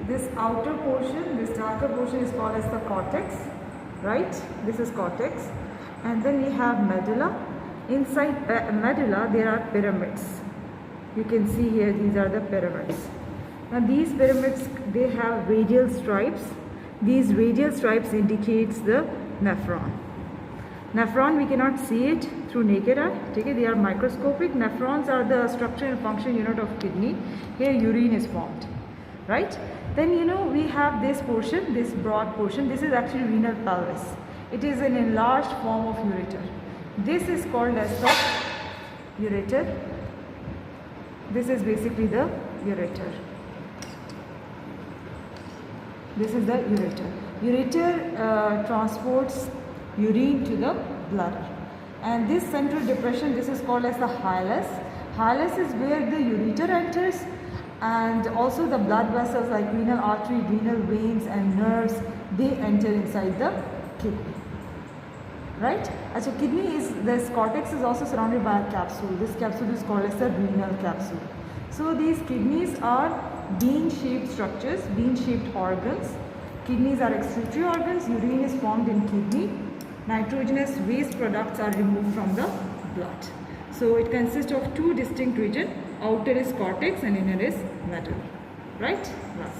this outer portion, this darker portion is called as the cortex, right? This is cortex. And then we have medulla. Inside medulla there are pyramids. You can see here, these are the pyramids. Now these pyramids, they have radial stripes. These radial stripes indicates the nephron. Nephron, we cannot see it through naked eye. Okay, they are microscopic. Nephrons are the structure and function unit of kidney. Here urine is formed, right? Then we have this portion, this broad portion. This is actually renal pelvis. It is an enlarged form of ureter. This is called as the ureter. This is basically the ureter. This is the ureter. Ureter transports urine to the bladder. And this central depression, this is called as the hilus. Hilus is where the ureter enters, and also the blood vessels like renal artery, renal veins and nerves, they enter inside the kidney. Right? So kidney is, this cortex is also surrounded by a capsule. This capsule is called as the renal capsule. So these kidneys are bean-shaped structures, bean-shaped organs. Kidneys are excretory organs. Urine is formed in kidney. Nitrogenous waste products are removed from the blood. So it consists of two distinct regions. Outer is cortex and inner is medulla. Right? Yes.